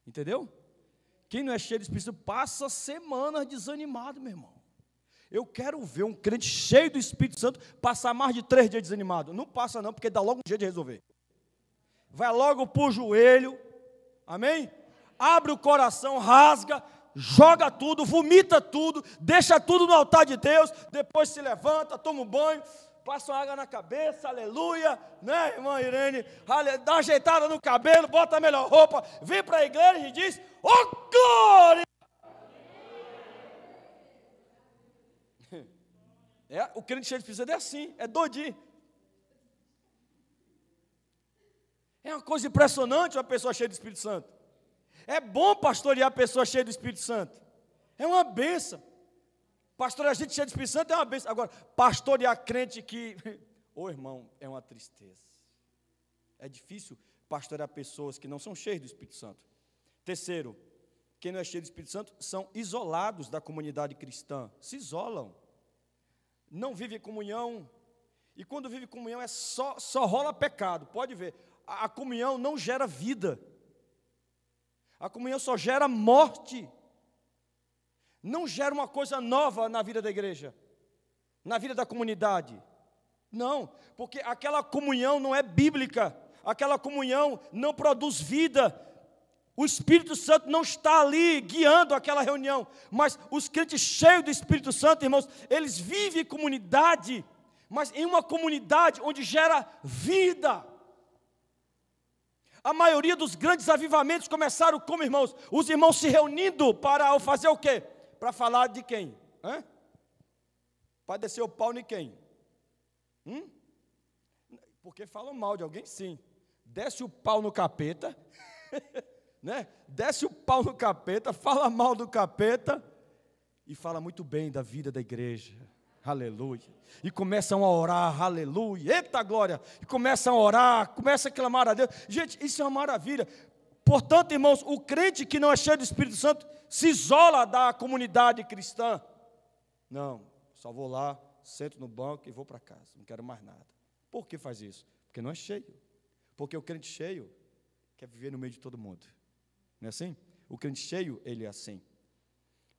Entendeu? Quem não é cheio do Espírito Santo passa semanas desanimado, meu irmão. Eu quero ver um crente cheio do Espírito Santo passar mais de 3 dias desanimado. Não passa não, porque dá logo um jeito de resolver. Vai logo para o joelho, amém? Abre o coração, rasga, joga tudo, vomita tudo, deixa tudo no altar de Deus, depois se levanta, toma um banho, passa uma água na cabeça, aleluia, né, irmã Irene? Dá uma ajeitada no cabelo, bota a melhor roupa, vem para a igreja e diz, oh glória! O crente cheio de Espírito Santo é assim, é doidinho. É uma coisa impressionante uma pessoa cheia do Espírito Santo. É bom pastorear a pessoa cheia do Espírito Santo. É uma bênção. Pastorear gente cheia do Espírito Santo é uma bênção. Agora, pastorear crente que... irmão, é uma tristeza. É difícil pastorear pessoas que não são cheias do Espírito Santo. Terceiro, quem não é cheio do Espírito Santo são isolados da comunidade cristã. Se isolam. Não vive comunhão, e quando vive comunhão só rola pecado, pode ver, a comunhão não gera vida, a comunhão só gera morte, não gera uma coisa nova na vida da igreja, na vida da comunidade, não, porque aquela comunhão não é bíblica, aquela comunhão não produz vida, o Espírito Santo não está ali guiando aquela reunião, mas os crentes cheios do Espírito Santo, irmãos, eles vivem em comunidade, mas em uma comunidade onde gera vida. A maioria dos grandes avivamentos começaram como, irmãos? Os irmãos se reunindo para fazer o quê? Para falar de quem? Para descer o pau em quem? Porque falam mal de alguém, sim. Desce o pau no capeta, né? Desce o pau no capeta, fala mal do capeta e fala muito bem da vida da igreja. Aleluia. E começam a orar, aleluia. Eita glória. E começam a orar, começam a clamar a Deus. Gente, isso é uma maravilha. Portanto, irmãos, o crente que não é cheio do Espírito Santo se isola da comunidade cristã. Não, só vou lá, sento no banco e vou para casa. Não quero mais nada. Por que faz isso? Porque não é cheio. Porque o crente cheio quer viver no meio de todo mundo. Não é assim? O crente cheio, ele é assim.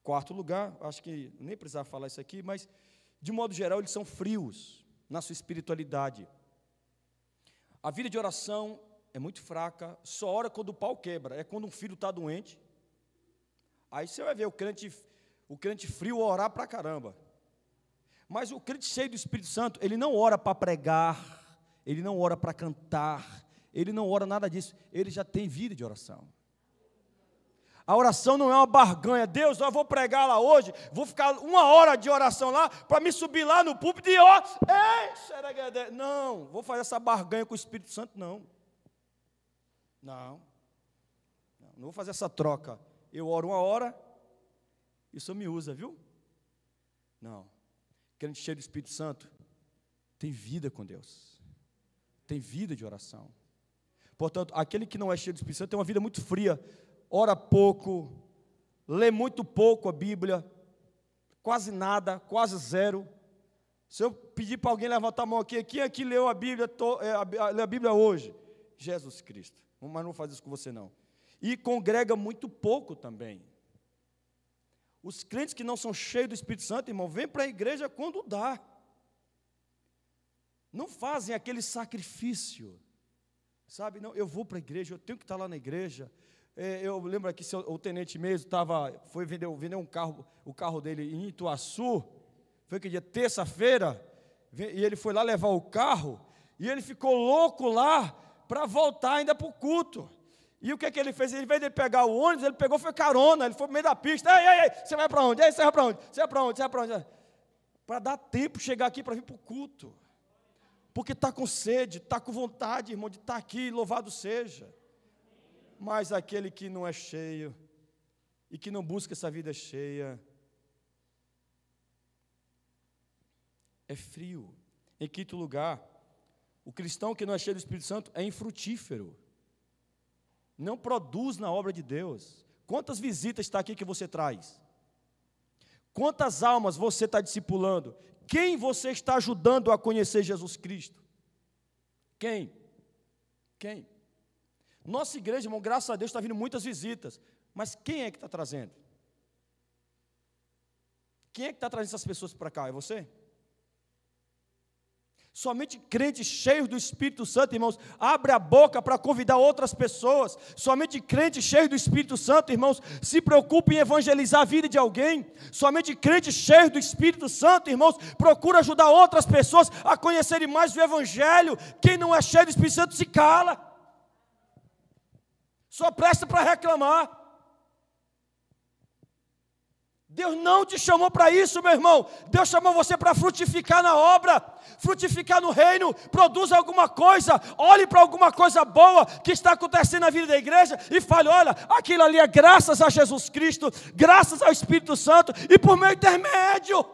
Quarto lugar, acho que nem precisava falar isso aqui, mas de modo geral eles são frios na sua espiritualidade. A vida de oração é muito fraca, só ora quando o pau quebra, é quando um filho está doente. Aí você vai ver o crente frio orar pra caramba. Mas o crente cheio do Espírito Santo, ele não ora para pregar, ele não ora para cantar, ele não ora nada disso, ele já tem vida de oração. A oração não é uma barganha. Deus, eu vou pregar lá hoje, vou ficar 1 hora de oração lá, para me subir lá no púlpito e ó, não, vou fazer essa barganha com o Espírito Santo, não. Não vou fazer essa troca. Eu oro 1 hora, e o Senhor me usa, viu? Não. Crente cheio do Espírito Santo tem vida com Deus, tem vida de oração. Portanto, aquele que não é cheio do Espírito Santo tem uma vida muito fria, ora pouco, lê muito pouco a Bíblia, quase nada, quase zero. Se eu pedir para alguém levantar a mão aqui, quem aqui leu a Bíblia, leu a Bíblia hoje? Jesus Cristo. Mas não vou fazer isso com você não. E congrega muito pouco também. Os crentes que não são cheios do Espírito Santo, irmão, vêm para a igreja quando dá. Não fazem aquele sacrifício. Sabe, não, eu vou para a igreja, eu tenho que estar lá na igreja. Eu lembro aqui, o tenente mesmo foi vender um carro, o carro dele em Ituaçu, foi que dia, terça-feira, e ele foi lá levar o carro, e ele ficou louco lá, para voltar ainda para o culto. E o que ele fez? Em vez de ele pegar o ônibus, ele pegou, foi carona, ele foi no meio da pista. Ei, você vai para onde? Ei, você vai para onde? Você vai para onde? Você vai para onde? Para dar tempo de chegar aqui, para vir para o culto. Porque está com sede, está com vontade, irmão, de estar aqui, louvado seja. Mas aquele que não é cheio, e que não busca essa vida cheia, é frio. Em quinto lugar, o cristão que não é cheio do Espírito Santo é infrutífero. Não produz na obra de Deus. Quantas visitas está aqui que você traz? Quantas almas você está discipulando? Quem você está ajudando a conhecer Jesus Cristo? Quem? Nossa igreja, irmão, graças a Deus, está vindo muitas visitas. Mas quem é que está trazendo? Quem é que está trazendo essas pessoas para cá? É você? Somente crentes cheios do Espírito Santo, irmãos, abre a boca para convidar outras pessoas. Somente crentes cheios do Espírito Santo, irmãos, se preocupa em evangelizar a vida de alguém. Somente crentes cheios do Espírito Santo, irmãos, procura ajudar outras pessoas a conhecerem mais o Evangelho. Quem não é cheio do Espírito Santo se cala. Só presta para reclamar. Deus não te chamou para isso, meu irmão. Deus chamou você para frutificar na obra, frutificar no reino, produza alguma coisa, olhe para alguma coisa boa que está acontecendo na vida da igreja e fale, olha, aquilo ali é graças a Jesus Cristo, graças ao Espírito Santo e por meu intermédio.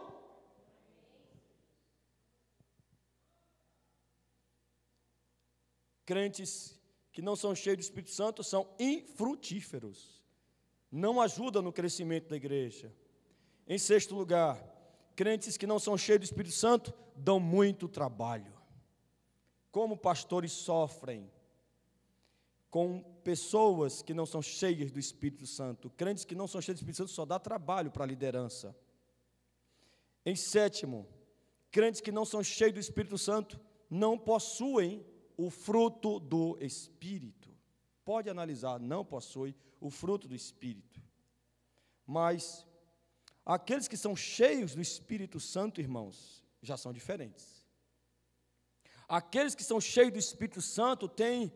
Crentes que não são cheios do Espírito Santo são infrutíferos, não ajudam no crescimento da igreja. Em sexto lugar, crentes que não são cheios do Espírito Santo dão muito trabalho. Como pastores sofrem com pessoas que não são cheias do Espírito Santo. Crentes que não são cheios do Espírito Santo só dá trabalho para a liderança. Em sétimo, crentes que não são cheios do Espírito Santo não possuem o fruto do Espírito. Pode analisar, não possui o fruto do Espírito. Mas aqueles que são cheios do Espírito Santo, irmãos, já são diferentes. Aqueles que são cheios do Espírito Santo têm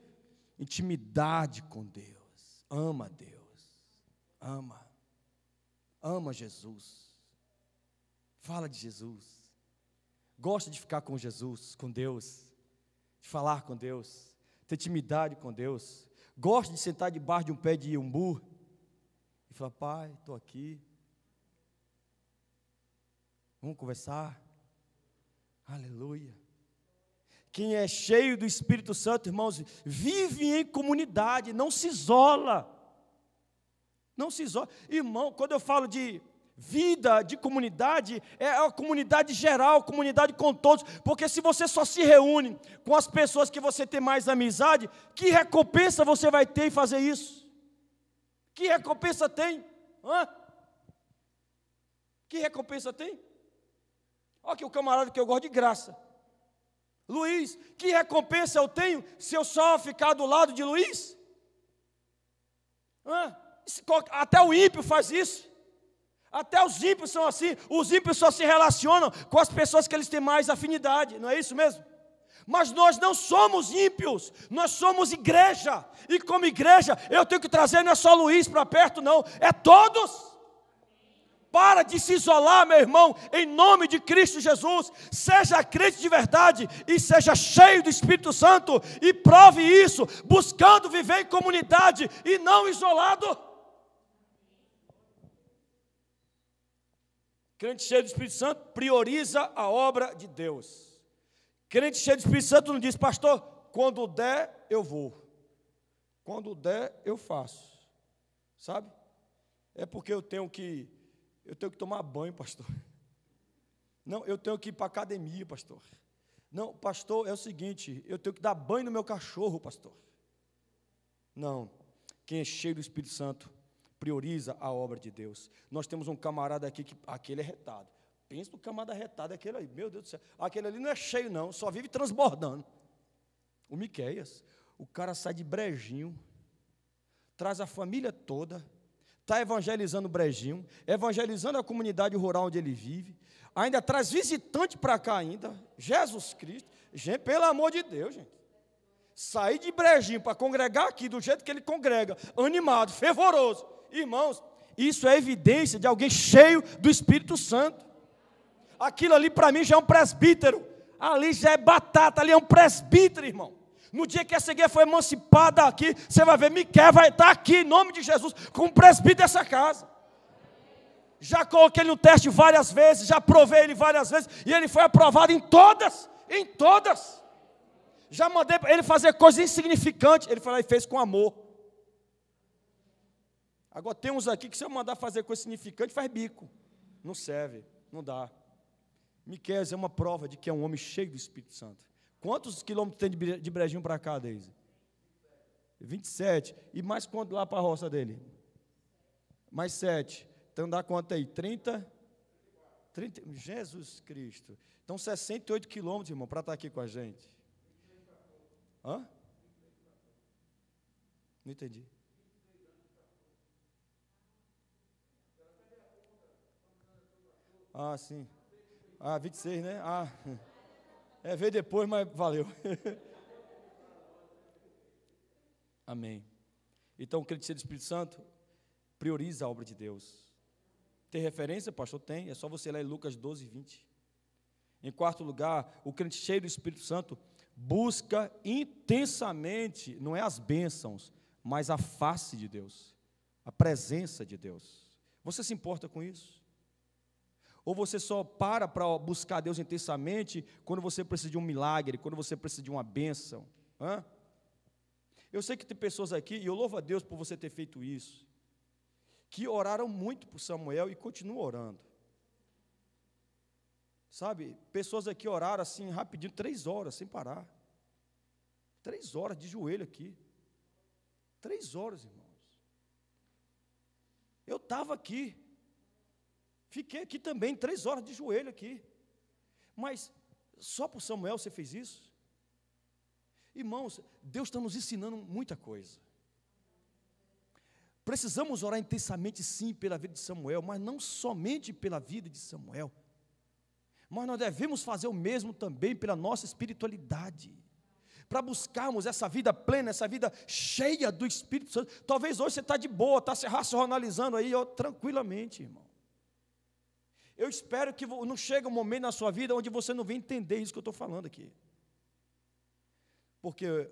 intimidade com Deus. Ama Deus. Ama Jesus. Fala de Jesus. Gosta de ficar com Jesus, com Deus. De falar com Deus. Ter intimidade com Deus. Gosta de sentar debaixo de um pé de umbu. E falar, pai, estou aqui. Vamos conversar. Aleluia. Quem é cheio do Espírito Santo, irmãos, vive em comunidade, não se isola. Não se isola. Irmão, quando eu falo de vida, de comunidade, é a comunidade geral, comunidade com todos, porque se você só se reúne com as pessoas que você tem mais amizade, que recompensa você vai ter em fazer isso? Que recompensa tem? Que recompensa tem? Olha aqui o camarada que eu gosto de graça. Luiz, que recompensa eu tenho se eu só ficar do lado de Luiz? Até o ímpio faz isso. Até os ímpios são assim. Os ímpios só se relacionam com as pessoas que eles têm mais afinidade. Não é isso mesmo? Mas nós não somos ímpios. Nós somos igreja. E como igreja, eu tenho que trazer não é só Luiz para perto, não. É todos. Para de se isolar, meu irmão, em nome de Cristo Jesus. Seja crente de verdade e seja cheio do Espírito Santo e prove isso, buscando viver em comunidade e não isolado. Crente cheio do Espírito Santo prioriza a obra de Deus. Crente cheio do Espírito Santo não diz, pastor, quando der eu vou, quando der eu faço, sabe? É porque eu tenho que tomar banho, pastor. Não, eu tenho que ir para a academia, pastor. Não, pastor, é o seguinte, eu tenho que dar banho no meu cachorro, pastor. Não, quem é cheio do Espírito Santo prioriza a obra de Deus. Nós temos um camarada aqui, que aquele é retado. Pensa no camarada retado, aquele aí, meu Deus do céu. Aquele ali não é cheio não, só vive transbordando. O Miqueias, o cara sai de Brejinho, traz a família toda, está evangelizando o Brejinho, evangelizando a comunidade rural onde ele vive, ainda traz visitante para cá ainda, Jesus Cristo. Gente, pelo amor de Deus, gente. Sair de Brejinho para congregar aqui do jeito que ele congrega, animado, fervoroso. Irmãos, isso é evidência de alguém cheio do Espírito Santo. Aquilo ali para mim já é um presbítero. Ali já é batata, ali é um presbítero, irmão. No dia que essa igreja foi emancipada aqui, você vai ver, Miquel vai estar aqui, em nome de Jesus, como presbítero dessa casa. Já coloquei ele no teste várias vezes, já provei ele várias vezes, e ele foi aprovado em todas. Já mandei ele fazer coisas insignificantes, ele foi lá e fez com amor. Agora tem uns aqui que se eu mandar fazer coisa significante, faz bico. Não serve, não dá. Miquel é uma prova de que é um homem cheio do Espírito Santo. Quantos quilômetros tem de Brejinho para cá, Deise? 27. E mais quanto lá para a roça dele? Mais 7. Então dá quanto aí? 30? Jesus Cristo. Então 68 quilômetros, irmão, para estar aqui com a gente. Hã? Não entendi. Ah, sim. 26, né? Veio depois, mas valeu. Amém. Então, o crente cheio do Espírito Santo prioriza a obra de Deus. Tem referência, pastor? Tem. É só você ler Lucas 12, 20. Em quarto lugar, o crente cheio do Espírito Santo busca intensamente, não é as bênçãos, mas a face de Deus, a presença de Deus. Você se importa com isso? Ou você só para buscar Deus intensamente quando você precisa de um milagre, quando você precisa de uma bênção? Eu sei que tem pessoas aqui, e eu louvo a Deus por você ter feito isso, que oraram muito por Samuel e continuam orando. Sabe, pessoas aqui oraram assim rapidinho, 3 horas, sem parar. 3 horas de joelho aqui. 3 horas, irmãos. Eu estava aqui. Fiquei aqui também, 3 horas de joelho aqui. Mas só por Samuel você fez isso? Irmãos, Deus está nos ensinando muita coisa. Precisamos orar intensamente sim pela vida de Samuel, mas não somente pela vida de Samuel. Mas nós devemos fazer o mesmo também pela nossa espiritualidade. para buscarmos essa vida plena, essa vida cheia do Espírito Santo. Talvez hoje você está de boa, está se racionalizando aí, tranquilamente, irmão. Eu espero que não chegue um momento na sua vida onde você não venha entender isso que eu estou falando aqui. Porque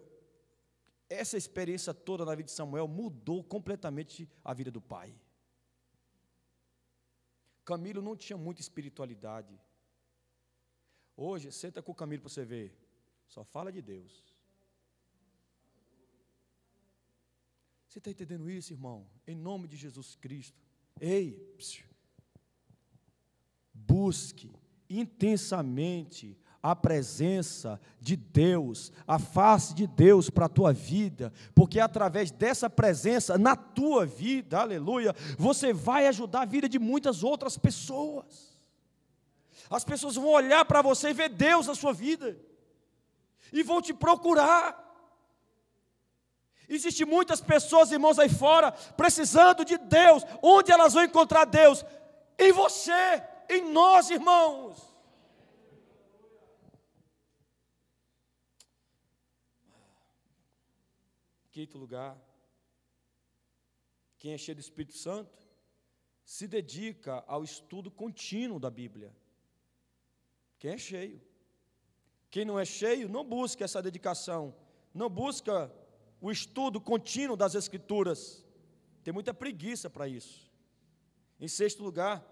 essa experiência toda na vida de Samuel mudou completamente a vida do pai. Camilo não tinha muita espiritualidade. Hoje, senta com o Camilo para você ver, só fala de Deus. Você está entendendo isso, irmão? Em nome de Jesus Cristo. Ei, busque intensamente a presença de Deus, a face de Deus para a tua vida, porque através dessa presença na tua vida, aleluia, você vai ajudar a vida de muitas outras pessoas. As pessoas vão olhar para você e ver Deus na sua vida, e vão te procurar. Existem muitas pessoas, irmãos, aí fora, precisando de Deus. Onde elas vão encontrar Deus? Em você, em nós, irmãos. Quinto lugar, quem é cheio do Espírito Santo se dedica ao estudo contínuo da Bíblia. Quem é cheio. Quem não é cheio, não busca essa dedicação, não busca o estudo contínuo das Escrituras. Tem muita preguiça para isso. Em sexto lugar,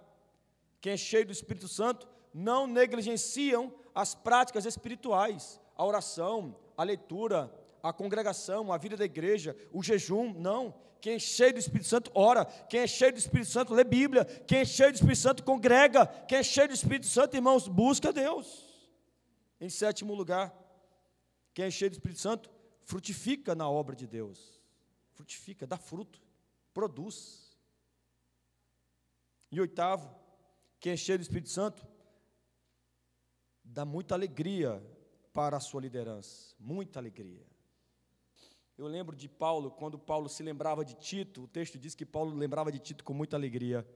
quem é cheio do Espírito Santo não negligenciam as práticas espirituais, a oração, a leitura, a congregação, a vida da igreja, o jejum, não. Quem é cheio do Espírito Santo ora, quem é cheio do Espírito Santo lê Bíblia, quem é cheio do Espírito Santo congrega, quem é cheio do Espírito Santo, irmãos, busca Deus. Em sétimo lugar, quem é cheio do Espírito Santo frutifica na obra de Deus, frutifica, dá fruto, produz. E oitavo, quem é cheio do Espírito Santo dá muita alegria para a sua liderança, muita alegria. Eu lembro de Paulo, quando Paulo se lembrava de Tito, o texto diz que Paulo lembrava de Tito com muita alegria.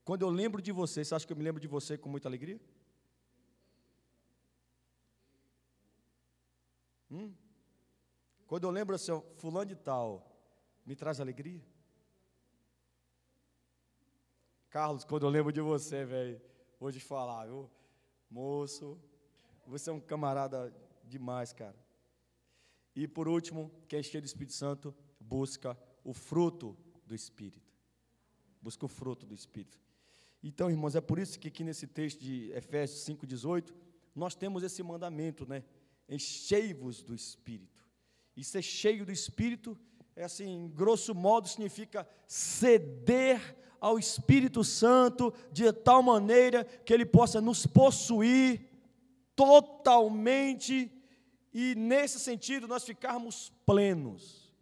Quando eu lembro de você, você acha que eu me lembro de você com muita alegria? Quando eu lembro assim, fulano de tal, me traz alegria? Carlos, quando eu lembro de você, velho, vou te falar, viu? Moço, você é um camarada demais, cara. E por último, quem é cheio do Espírito Santo, busca o fruto do Espírito. Busca o fruto do Espírito. Então, irmãos, é por isso que aqui nesse texto de Efésios 5,18, nós temos esse mandamento, né? Enchei-vos do Espírito. E ser cheio do Espírito, é assim, grosso modo, significa ceder ao Espírito Santo de tal maneira que Ele possa nos possuir totalmente. E nesse sentido nós ficarmos plenos.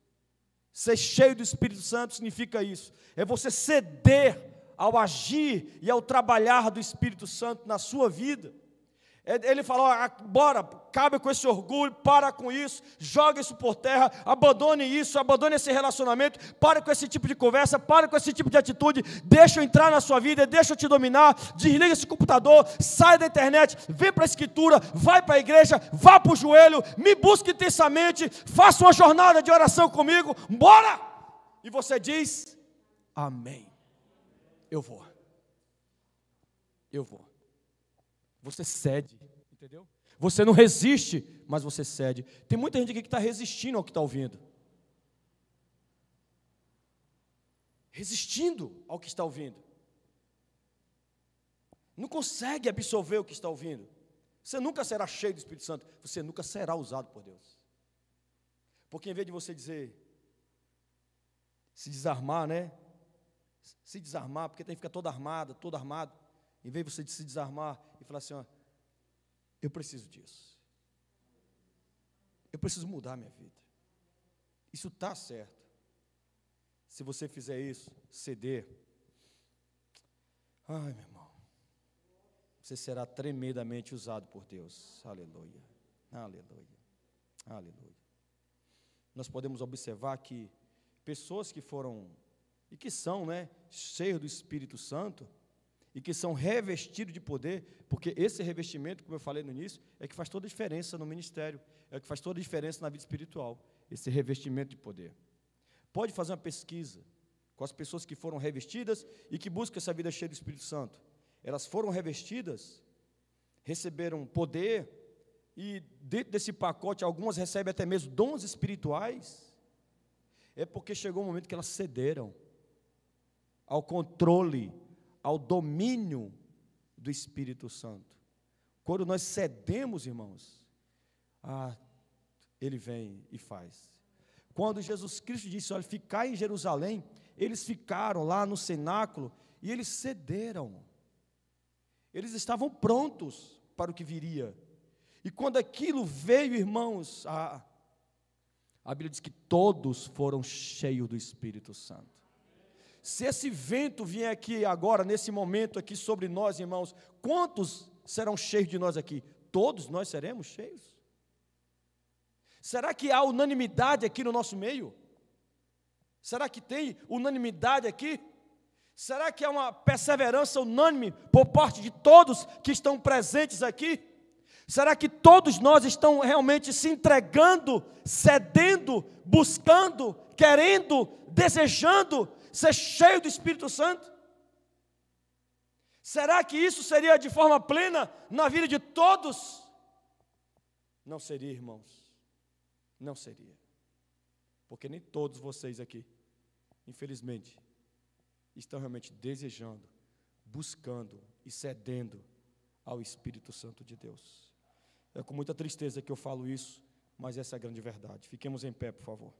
Ser cheio do Espírito Santo significa isso. É você ceder ao agir e ao trabalhar do Espírito Santo na sua vida. Ele falou, bora, cabe com esse orgulho, para com isso, joga isso por terra, abandone isso, abandone esse relacionamento, para com esse tipo de conversa, para com esse tipo de atitude, deixa eu entrar na sua vida, deixa eu te dominar, desliga esse computador, sai da internet, vem para a Escritura, vai para a igreja, vá para o joelho, me busque intensamente, faça uma jornada de oração comigo, bora! E você diz, amém, eu vou. Você cede, entendeu? Você não resiste, mas você cede. Tem muita gente aqui que está resistindo ao que está ouvindo. Resistindo ao que está ouvindo. Não consegue absorver o que está ouvindo. Você nunca será cheio do Espírito Santo. Você nunca será usado por Deus. Porque em vez de você dizer, se desarmar, né? Se desarmar, porque tem que ficar todo armado. Em vez de você se desarmar e falar assim, ó, eu preciso disso. Eu preciso mudar a minha vida. Isso está certo. Se você fizer isso, ceder, ai, meu irmão, você será tremendamente usado por Deus. Aleluia, aleluia, aleluia. Nós podemos observar que pessoas que foram, e que são, né, cheias do Espírito Santo, e que são revestidos de poder, porque esse revestimento, como eu falei no início, é que faz toda a diferença no ministério, é que faz toda a diferença na vida espiritual, esse revestimento de poder. Pode fazer uma pesquisa com as pessoas que foram revestidas e que buscam essa vida cheia do Espírito Santo. Elas foram revestidas, receberam poder, e dentro desse pacote, algumas recebem até mesmo dons espirituais, é porque chegou um momento que elas cederam ao controle, ao domínio do Espírito Santo. Quando nós cedemos, irmãos, Ele vem e faz. Quando Jesus Cristo disse, olha, ficai em Jerusalém, eles ficaram lá no cenáculo e eles cederam. Eles estavam prontos para o que viria. E quando aquilo veio, irmãos, a Bíblia diz que todos foram cheios do Espírito Santo. Se esse vento vier aqui agora, nesse momento aqui sobre nós, irmãos, quantos serão cheios de nós aqui? Todos nós seremos cheios? Será que há unanimidade aqui no nosso meio? Será que tem unanimidade aqui? Será que há uma perseverança unânime por parte de todos que estão presentes aqui? Será que todos nós estamos realmente se entregando, cedendo, buscando, querendo, desejando ser cheio do Espírito Santo? Será que isso seria de forma plena na vida de todos? Não seria, irmãos. Não seria. Porque nem todos vocês aqui, infelizmente, estão realmente desejando, buscando e cedendo ao Espírito Santo de Deus. É com muita tristeza que eu falo isso, mas essa é a grande verdade. Fiquemos em pé, por favor.